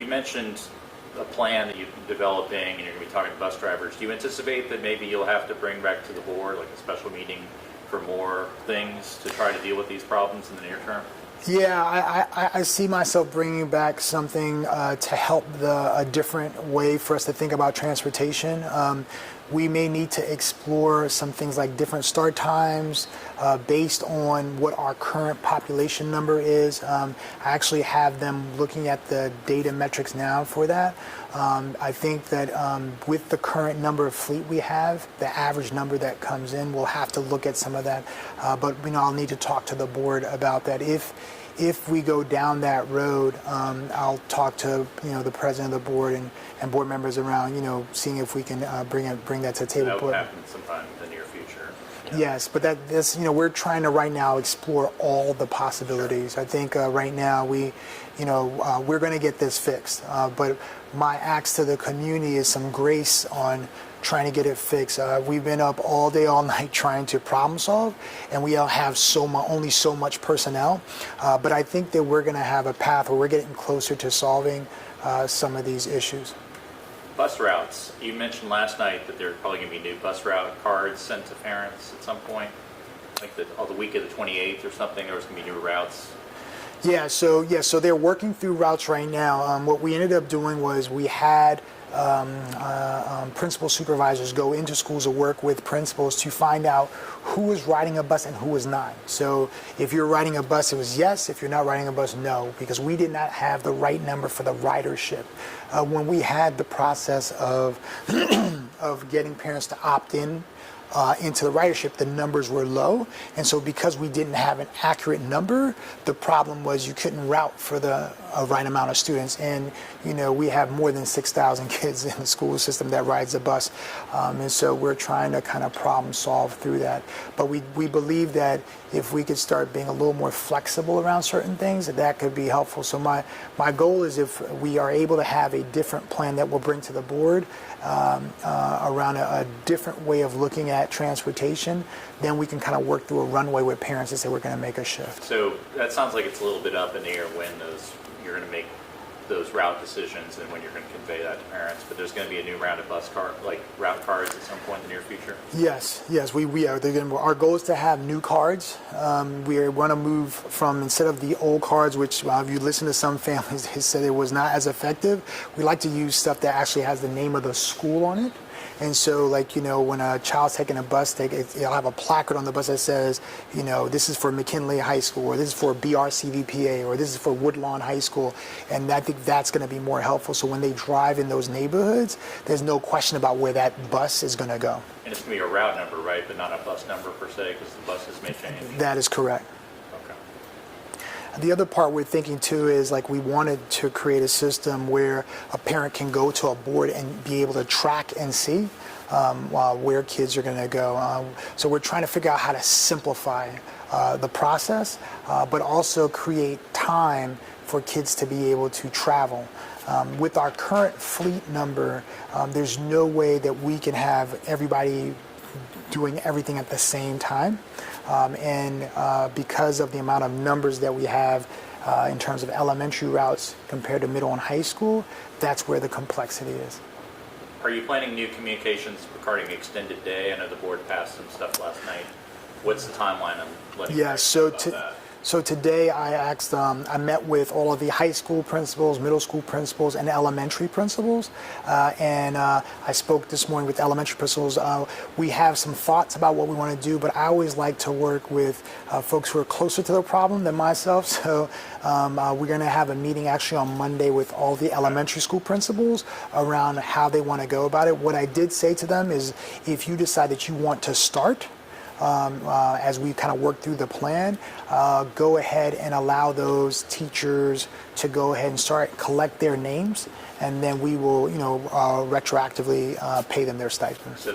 mentioned a plan that you're developing and you're going to be talking to bus drivers. Do you anticipate that maybe you'll have to bring back to the board like a special meeting for more things to try to deal with these problems in the near term? Yeah, I see myself bringing back something to help a different way for us to think about transportation. We may need to explore some things like different start times based on what our current population number is. I actually have them looking at the data metrics now for that. I think that with the current number of fleet we have, the average number that comes in, we'll have to look at some of that. But I'll need to talk to the board about that. If we go down that road, I'll talk to the president of the board and board members around, seeing if we can bring that to the table. That will happen sometime in the near future. Yeah. Yes, but we're trying to right now explore all the possibilities. Sure. I think right now we're going to get this fixed. But my ask to the community is some grace on trying to get it fixed. We've been up all day, all night trying to problem solve, and we have only so much personnel. But I think that we're going to have a path where we're getting closer to solving some of these issues. Bus routes. You mentioned last night that there's probably going to be new bus route cards sent to parents at some point, like the week of the 28th or something. There was going to be new routes. So they're working through routes right now. What we ended up doing was we had principal supervisors go into schools to work with principals to find out who was riding a bus and who was not. So if you're riding a bus, it was yes. If you're not riding a bus, no, because we did not have the right number for the ridership. When we had the process of of getting parents to opt in into the ridership, the numbers were low, and so because we didn't have an accurate number, the problem was you couldn't route for the right amount of students. And we have more than 6,000 kids in the school system that rides the bus, and so we're trying to kind of problem solve through that. But we believe that if we could start being a little more flexible around certain things, that could be helpful. So my goal is if we are able to have a different plan that we'll bring to the board around a different way of looking at transportation, then we can kind of work through a runway with parents and say we're going to make a shift. So that sounds like it's a little bit up in the air when you're going to make those route decisions and when you're going to convey that to parents. But there's going to be a new round of route cards at some point in the near future. Yes, we are. Our goal is to have new cards. We want to move from, instead of the old cards, which if you listen to some families, they said it was not as effective. We like to use stuff that actually has the name of the school on it. And so, when a child's taking a bus, it'll have a placard on the bus that says, this is for McKinley High School, or this is for BRCVPA, or this is for Woodlawn High School. And I think that's going to be more helpful. So when they drive in those neighborhoods, there's no question about where that bus is going to go. And it's going to be a route number, right, but not a bus number per se, because the buses may change. That is correct. The other part we're thinking too is we wanted to create a system where a parent can go to a board and be able to track and see where kids are going to go. So we're trying to figure out how to simplify the process, but also create time for kids to be able to travel. With our current fleet number, there's no way that we can have everybody doing everything at the same time. Because of the amount of numbers that we have in terms of elementary routes compared to middle and high school, that's where the complexity is. Are you planning new communications regarding extended day? I know the board passed some stuff last night. What's the timeline on letting you know about that? So today I met with all of the high school principals, middle school principals, and elementary principals. And I spoke this morning with elementary principals. We have some thoughts about what we want to do, but I always like to work with folks who are closer to the problem than myself. So we're going to have a meeting actually on Monday with all the elementary school principals around how they want to go about it. What I did say to them is, if you decide that you want to start, as we kind of work through the plan, go ahead and allow those teachers to go ahead and collect their names, and then we will, retroactively pay them their stipends.